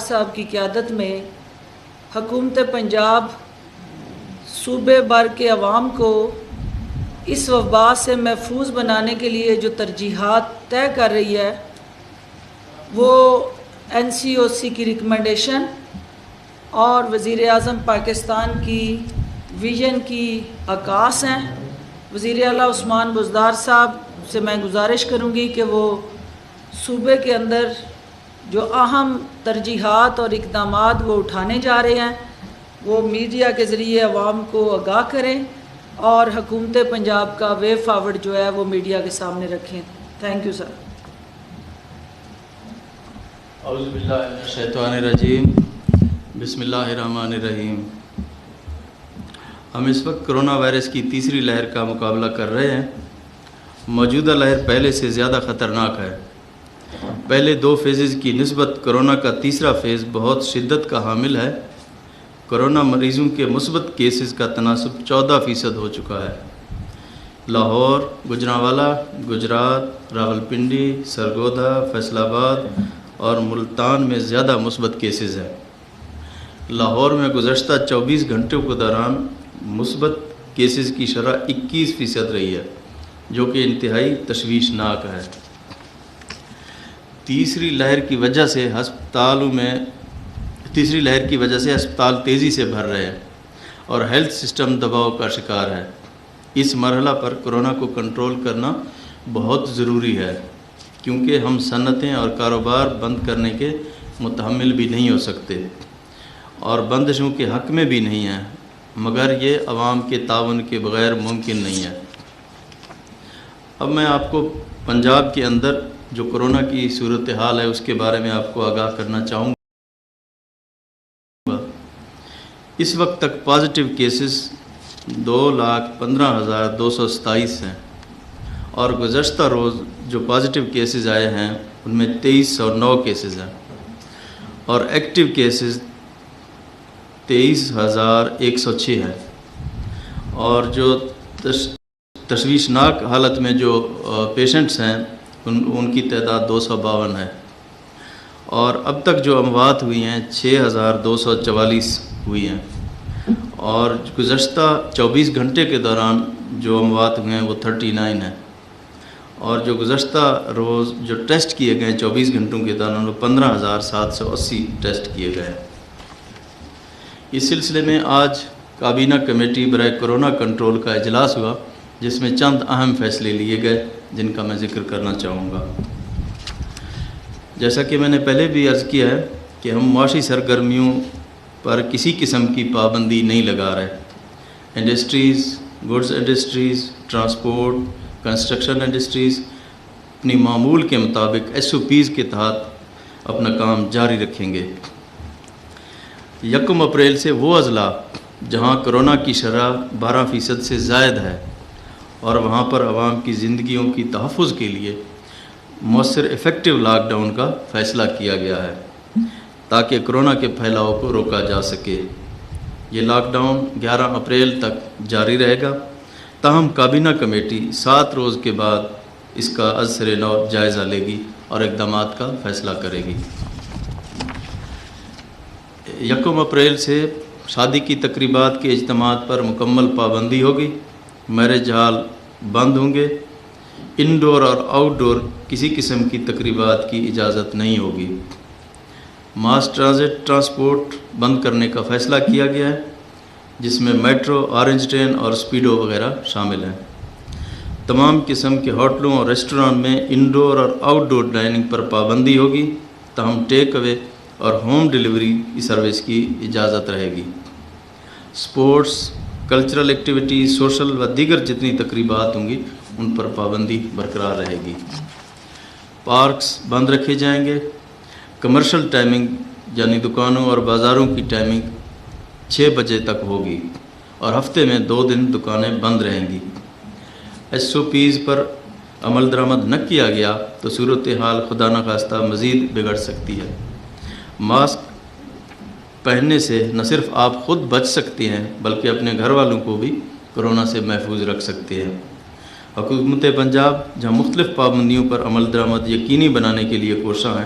صاحب کی قیادت میں حکومت پنجاب صوبے بھر کے عوام کو اس وبا سے محفوظ بنانے کے لیے جو ترجیحات طے کر رہی ہے وہ NCOC کی ریکمنڈیشن اور وزیر اعظم پاکستان کی ویژن کی عکاس ہیں۔ وزیر اعلیٰ عثمان بزدار صاحب سے میں گزارش کروں گی کہ وہ صوبے کے اندر جو اہم ترجیحات اور اقدامات وہ اٹھانے جا رہے ہیں وہ میڈیا کے ذریعے عوام کو آگاہ کریں اور حکومت پنجاب کا وے فارورڈ جو ہے وہ میڈیا کے سامنے رکھیں۔ Thank you sir. اعوذ باللہ من الشیطان الرجیم، بسم اللہ الرحمن الرحیم۔ ہم اس وقت کرونا وائرس کی تیسری لہر کا مقابلہ کر رہے ہیں۔ موجودہ لہر پہلے سے زیادہ خطرناک ہے۔ پہلے 2 فیزز کی نسبت کرونا کا تیسرا فیز بہت شدت کا حامل ہے۔ کرونا مریضوں کے مثبت کیسز کا تناسب 14% ہو چکا ہے۔ لاہور، گوجرانوالہ، گجرات، راولپنڈی، سرگودا، فیصل آباد اور ملتان میں زیادہ مثبت کیسز ہیں۔ لاہور میں گزشتہ 24 گھنٹوں کے دوران مثبت کیسز کی شرح 21% رہی ہے، جو کہ انتہائی تشویشناک ہے۔ تیسری لہر کی وجہ سے ہسپتال تیزی سے بھر رہے ہیں اور ہیلتھ سسٹم دباؤ کا شکار ہے۔ اس مرحلہ پر کرونا کو کنٹرول کرنا بہت ضروری ہے، کیونکہ ہم صنعتیں اور کاروبار بند کرنے کے متحمل بھی نہیں ہو سکتے اور بندشوں کے حق میں بھی نہیں ہیں، مگر یہ عوام کے تعاون کے بغیر ممکن نہیں ہے۔ اب میں آپ کو پنجاب کے اندر جو کرونا کی صورتحال ہے اس کے بارے میں آپ کو آگاہ کرنا چاہوں گا۔ اس وقت تک پازیٹیو کیسز 2,15,227 ہیں اور گزشتہ روز جو پازیٹیو کیسز آئے ہیں ان میں 2,309 کیسز ہیں اور ایکٹیو کیسز 23,106 ہیں، اور جو تشویشناک حالت میں جو پیشنٹس ہیں ان کی تعداد 252 ہے، اور اب تک جو اموات ہوئی ہیں 6,244 ہوئی ہیں، اور گزشتہ 24 گھنٹے کے دوران جو اموات ہوئے ہیں وہ 39 ہیں، اور جو گزشتہ روز جو ٹیسٹ کیے گئے 24 گھنٹوں کے دوران وہ 15,780 ٹیسٹ کیے گئے۔ اس سلسلے میں آج کابینہ کمیٹی برائے کرونا کنٹرول کا اجلاس ہوا، جس میں چند اہم فیصلے لیے گئے جن کا میں ذکر کرنا چاہوں گا۔ جیسا کہ میں نے پہلے بھی عرض کیا ہے کہ ہم معاشی سرگرمیوں پر کسی قسم کی پابندی نہیں لگا رہے۔ Industries, goods industries, transport, construction industries اپنی معمول کے مطابق SOPs کے تحت اپنا کام جاری رکھیں گے۔ 1 اپریل سے وہ اضلاع جہاں کرونا کی شرح 12% سے زائد ہے اور وہاں پر عوام کی زندگیوں کی تحفظ کے لیے مؤثر ایفیکٹو لاک ڈاؤن کا فیصلہ کیا گیا ہے تاکہ کرونا کے پھیلاؤ کو روکا جا سکے۔ یہ لاک ڈاؤن 11 اپریل تک جاری رہے گا، تاہم کابینہ کمیٹی 7 روز کے بعد اس کا از سر نو جائزہ لے گی اور اقدامات کا فیصلہ کرے گی۔ 1 اپریل سے شادی کی تقریبات کے اجتماعات پر مکمل پابندی ہوگی، میرج ہال بند ہوں گے، انڈور اور آؤٹ ڈور کسی قسم کی تقریبات کی اجازت نہیں ہوگی۔ ماس ٹرانسپورٹ بند کرنے کا فیصلہ کیا گیا ہے، جس میں میٹرو، آرنج ٹرین اور اسپیڈو وغیرہ شامل ہیں۔ تمام قسم کے ہوٹلوں اور ریسٹوران میں انڈور اور آؤٹ ڈور ڈائننگ پر پابندی ہوگی، تاہم ٹیک اوے اور ہوم ڈیلیوری کی سروس کی اجازت رہے گی۔ سپورٹس، کلچرل ایکٹیویٹیز، سوشل و دیگر جتنی تقریبات ہوں گی ان پر پابندی برقرار رہے گی۔ پارکس بند رکھے جائیں گے۔ کمرشل ٹائمنگ یعنی دکانوں اور بازاروں کی ٹائمنگ 6 بجے تک ہوگی اور ہفتے میں 2 دن دکانیں بند رہیں گی۔ SOPs پر عمل درآمد نہ کیا گیا تو صورتحال خدا نخواستہ مزید بگڑ سکتی ہے۔ ماسک پہننے سے نہ صرف آپ خود بچ سکتے ہیں بلکہ اپنے گھر والوں کو بھی کرونا سے محفوظ رکھ سکتے ہیں۔ حکومت پنجاب جہاں مختلف پابندیوں پر عمل درآمد یقینی بنانے کے لیے کوشاں ہے،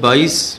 22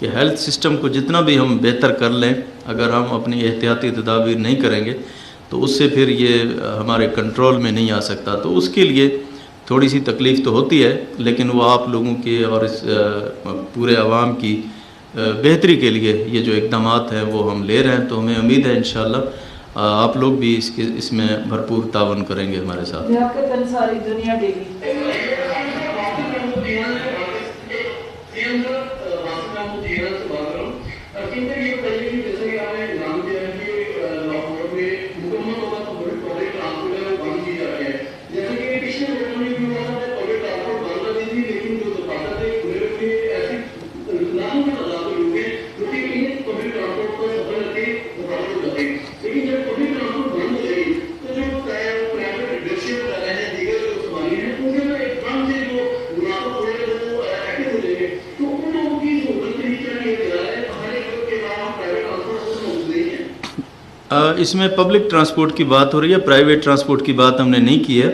کہ ہیلتھ سسٹم کو جتنا بھی ہم بہتر کر لیں، اگر ہم اپنی احتیاطی تدابیر نہیں کریں گے تو اس سے پھر یہ ہمارے کنٹرول میں نہیں آ سکتا. تو اس کے لیے تھوڑی سی تکلیف تو ہوتی ہے، لیکن وہ آپ لوگوں کے اور اس پورے عوام کی بہتری کے لیے یہ جو اقدامات ہیں وہ ہم لے رہے ہیں. تو ہمیں امید ہے انشاءاللہ آپ لوگ بھی اس میں بھرپور تعاون کریں گے ہمارے ساتھ. ساری دنیا ڈیلی اس میں پبلک ٹرانسپورٹ کی بات ہو رہی ہے، پرائیویٹ ٹرانسپورٹ کی بات ہم نے نہیں کی ہے،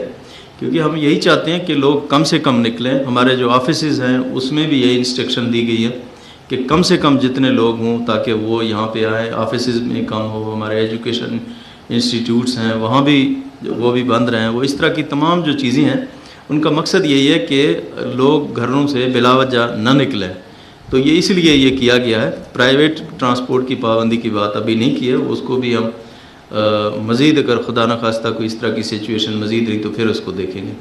کیونکہ ہم یہی چاہتے ہیں کہ لوگ کم سے کم نکلیں. ہمارے جو آفیسز ہیں اس میں بھی یہی انسٹرکشن دی گئی ہے کہ کم سے کم جتنے لوگ ہوں تاکہ وہ یہاں پہ آئیں. آفیسز میں کم ہو، ہمارے ایجوکیشن انسٹیٹیوٹس ہیں وہاں بھی وہ بھی بند رہیں. وہ اس طرح کی تمام جو چیزیں ہیں ان کا مقصد یہی ہے کہ لوگ گھروں سے بلا وجہ نہ نکلیں. تو یہ اس لیے یہ کیا گیا ہے. پرائیویٹ ٹرانسپورٹ کی پابندی کی بات ابھی نہیں کی ہے، اس کو بھی ہم مزید اگر خدا نخواستہ کوئی اس طرح کی سچویشن مزید رہی تو پھر اس کو دیکھیں گے.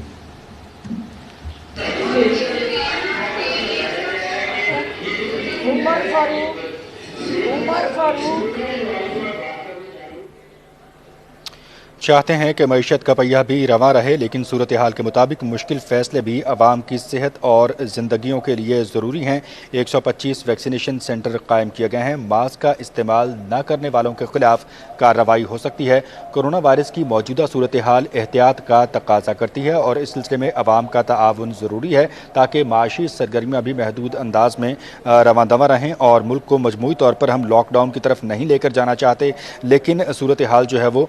چاہتے ہیں کہ معیشت کا پہیہ بھی رواں رہے، لیکن صورتحال کے مطابق مشکل فیصلے بھی عوام کی صحت اور زندگیوں کے لیے ضروری ہیں. 125 ویکسینیشن سینٹر قائم کیے گئے ہیں. ماسک کا استعمال نہ کرنے والوں کے خلاف کارروائی ہو سکتی ہے. کورونا وائرس کی موجودہ صورتحال احتیاط کا تقاضا کرتی ہے اور اس سلسلے میں عوام کا تعاون ضروری ہے تاکہ معاشی سرگرمیاں بھی محدود انداز میں رواں دواں رہیں. اور ملک کو مجموعی طور پر ہم لاک ڈاؤن کی طرف نہیں لے کر جانا چاہتے، لیکن صورتحال جو ہے وہ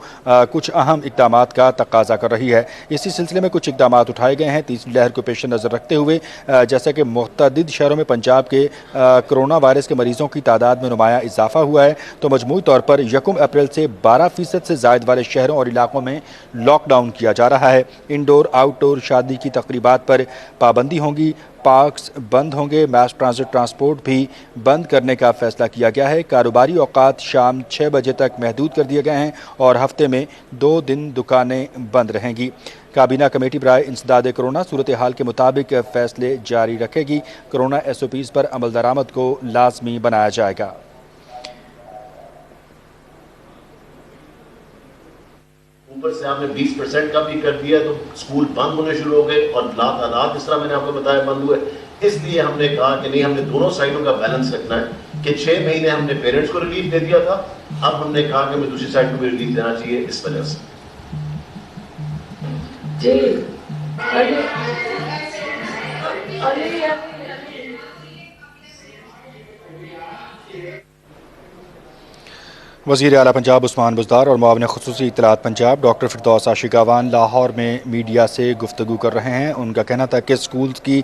کچھ اہم اقدامات کا تقاضا کر رہی ہے. اسی سلسلے میں کچھ اقدامات اٹھائے گئے ہیں تیسری لہر کو پیش نظر رکھتے ہوئے. جیسا کہ متعدد شہروں میں پنجاب کے کرونا وائرس کے مریضوں کی تعداد میں نمایاں اضافہ ہوا ہے، تو مجموعی طور پر 1 اپریل سے 12% سے زائد والے شہروں اور علاقوں میں لاک ڈاؤن کیا جا رہا ہے. انڈور آؤٹ ڈور شادی کی تقریبات پر پابندی ہوگی. پارکس بند ہوں گے. میس ٹرانزٹ ٹرانسپورٹ بھی بند کرنے کا فیصلہ کیا گیا ہے. کاروباری اوقات شام 6 بجے تک محدود کر دیے گئے ہیں اور ہفتے میں 2 دن دکانیں بند رہیں گی. کابینہ کمیٹی برائے انسداد کرونا صورتحال کے مطابق فیصلے جاری رکھے گی. کرونا SOPs پر عمل درآمد کو لازمی بنایا جائے گا. اوپر سے آپ نے 20% کا بھی کر دیا تو اسکول بند ہونے شروع ہو گئے اور تعداد جس طرح میں نے آپ کو بتایا بند ہوئے. اس لیے ہم نے کہا کہ نہیں، ہم نے دونوں سائڈوں کا بیلنس رکھنا ہے کہ 6 مہینے ہم نے پیرنٹس کو ریلیف دے دیا تھا، اب ہم نے کہا کہ ہمیں دوسری سائڈ کو بھی ریلیف دینا چاہیے. اس وجہ سے وزیر اعلیٰ پنجاب عثمان بزدار اور معاون خصوصی اطلاعات پنجاب ڈاکٹر فردوس عاشق اعوان لاہور میں میڈیا سے گفتگو کر رہے ہیں. ان کا کہنا تھا کہ اسکولز کی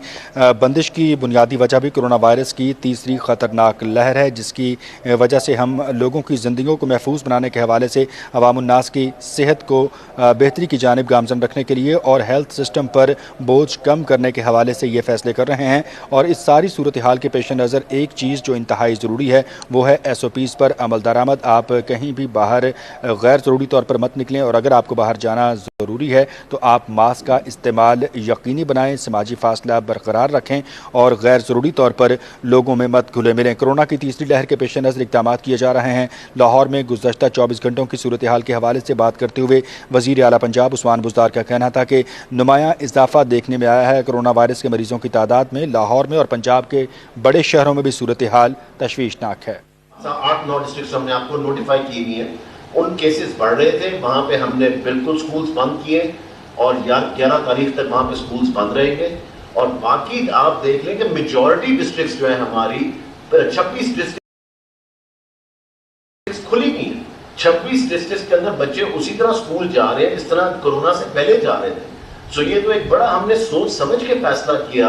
بندش کی بنیادی وجہ بھی کرونا وائرس کی تیسری خطرناک لہر ہے، جس کی وجہ سے ہم لوگوں کی زندگیوں کو محفوظ بنانے کے حوالے سے عوام الناس کی صحت کو بہتری کی جانب گامزن رکھنے کے لیے اور ہیلتھ سسٹم پر بوجھ کم کرنے کے حوالے سے یہ فیصلے کر رہے ہیں. اور اس ساری صورتحال کے پیش نظر ایک چیز جو انتہائی ضروری ہے وہ ہے SOPs پر عمل درآمد. آپ کہیں بھی باہر غیر ضروری طور پر مت نکلیں، اور اگر آپ کو باہر جانا ضروری ہے تو آپ ماسک کا استعمال یقینی بنائیں، سماجی فاصلہ برقرار رکھیں اور غیر ضروری طور پر لوگوں میں مت گھلے ملیں. کورونا کی تیسری لہر کے پیش نظر اقدامات کیے جا رہے ہیں. لاہور میں گزشتہ 24 گھنٹوں کی صورتحال کے حوالے سے بات کرتے ہوئے وزیر اعلیٰ پنجاب عثمان بزدار کا کہنا تھا کہ نمایاں اضافہ دیکھنے میں آیا ہے کرونا وائرس کے مریضوں کی تعداد میں. لاہور میں اور پنجاب کے بڑے شہروں میں بھی صورتحال تشویشناک ہے. 8-9 ڈسٹرکٹس ہم نے آپ کو نوٹیفائی کی ہوئی ہیں. ان کیسز بڑھ رہے تھے، وہاں پہ ہم نے بالکل سکولز بند کیے اور 11 تاریخ تک وہاں پہ سکولز بند رہیں گے. اور باقی آپ دیکھ لیں کہ میجورٹی ڈسٹرکٹس جو ہیں ہماری 26 ڈسٹرکٹس کھلی نہیں ہیں. 26 ڈسٹرکٹس کے اندر بچے اسی طرح سکول جا رہے ہیں جس طرح کورونا سے پہلے جا رہے تھے. سو یہ تو ایک بڑا ہم نے سوچ سمجھ کے فیصلہ کیا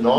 9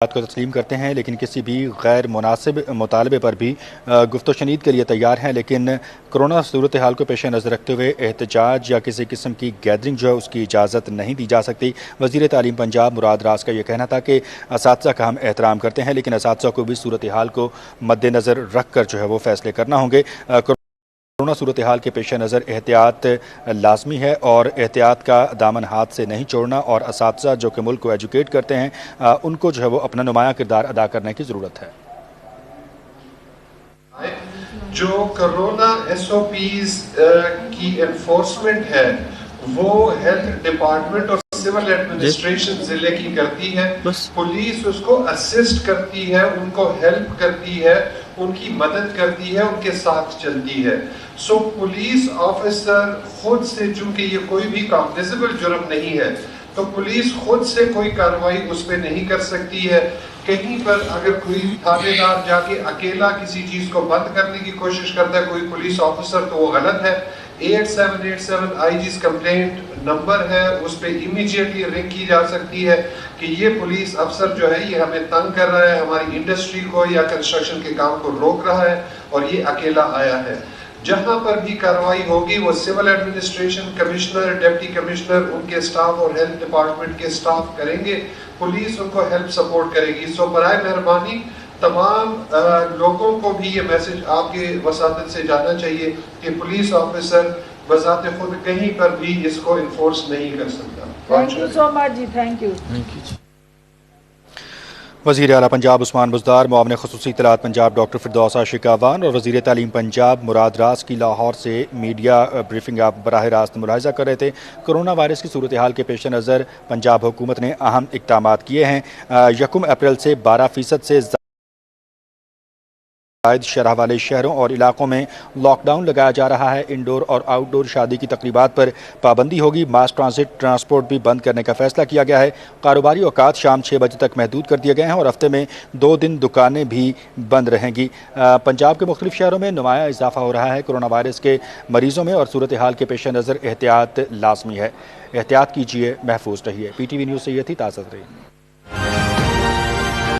بات کو تسلیم کرتے ہیں، لیکن کسی بھی غیر مناسب مطالبے پر بھی گفت و شنید کے لیے تیار ہیں، لیکن کرونا صورتحال کو پیش نظر رکھتے ہوئے احتجاج یا کسی قسم کی گیدرنگ جو ہے اس کی اجازت نہیں دی جا سکتی۔ وزیر تعلیم پنجاب مراد راز کا یہ کہنا تھا کہ اساتذہ کا ہم احترام کرتے ہیں، لیکن اساتذہ کو بھی صورتحال کو مد نظر رکھ کر جو ہے وہ فیصلے کرنا ہوں گے۔ کورونا صورتحال کے پیش نظر احتیاط لازمی ہے اور احتیاط کا دامن ہاتھ سے نہیں چھوڑنا، اور اساتذہ جو کہ ملک کو ایجوکیٹ کرتے ہیں ان کو جو ہے وہ اپنا نمایاں کردار ادا کرنے کی ضرورت ہے۔ جو کرونا ایس او پیز کی انفورسمنٹ ہے وہ ہیلتھ ڈپارٹمنٹ اور سول ایڈمنسٹریشن ضلع کی کرتی ہے، پولیس اس کو اسسٹ کرتی ہے، ان کو ہیلپ کرتی ہے، ان کی مدد کرتی ہے، ان کے ساتھ چلتی ہے۔ سو پولیس آفیسر خود سے، چونکہ یہ کوئی بھی کاگنیزیبل جرم نہیں ہے، تو پولیس خود سے کوئی کارروائی اس پہ نہیں کر سکتی ہے۔ کہیں پر اگر کوئی تھانے دار جا کے اکیلا کسی چیز کو بند کرنے کی کوشش کرتا ہے کوئی پولیس آفیسر، تو وہ غلط ہے۔ 8787 آئی جیز کمپلینٹ نمبر ہے، اس پہ امیجیٹلی رنگ کی جا سکتی ہے کہ یہ پولیس افسر جو ہے یہ ہمیں تنگ کر رہا ہے، ہماری انڈسٹری کو یا کنسٹرکشن کے کام کو روک رہا ہے اور یہ اکیلا آیا ہے۔ جہاں پر بھی کارروائی ہوگی وہ civil administration, commissioner, deputy commissioner, ان کے سٹاف اور ہیلتھ ڈپارٹمنٹ کے سٹاف کریں گے، پولیس ان کو ہیلپ سپورٹ کرے گی۔ سو برائے مہربانی تمام لوگوں کو بھی یہ میسج آپ کے وساطت سے جانا چاہیے کہ پولیس آفیسر بذات خود کہیں پر بھی اس کو انفورس نہیں کر سکتا۔ تھینک یو سو مچ جی، تھینک یو۔ وزیر اعلیٰ پنجاب عثمان بزدار، معاون خصوصی اطلاعات پنجاب ڈاکٹر فردوس عاشق اعوان اور وزیر تعلیم پنجاب مراد راز کی لاہور سے میڈیا بریفنگ آپ براہ راست ملاحظہ کر رہے تھے۔ کرونا وائرس کی صورتحال کے پیش نظر پنجاب حکومت نے اہم اقدامات کیے ہیں۔ 1 اپریل سے 12% سے زائد شرح والے شہروں اور علاقوں میں لاک ڈاؤن لگایا جا رہا ہے۔ انڈور اور آؤٹ ڈور شادی کی تقریبات پر پابندی ہوگی۔ ماس ٹرانزٹ ٹرانسپورٹ بھی بند کرنے کا فیصلہ کیا گیا ہے۔ کاروباری اوقات شام 6 بجے تک محدود کر دیے گئے ہیں اور ہفتے میں 2 دن دکانیں بھی بند رہیں گی۔ پنجاب کے مختلف شہروں میں نمایاں اضافہ ہو رہا ہے کورونا وائرس کے مریضوں میں، اور صورتحال کے پیش نظر احتیاط لازمی ہے۔ احتیاط کیجیے، محفوظ رہیے۔ PTV نیوز سے یہ تھی تازہ ترین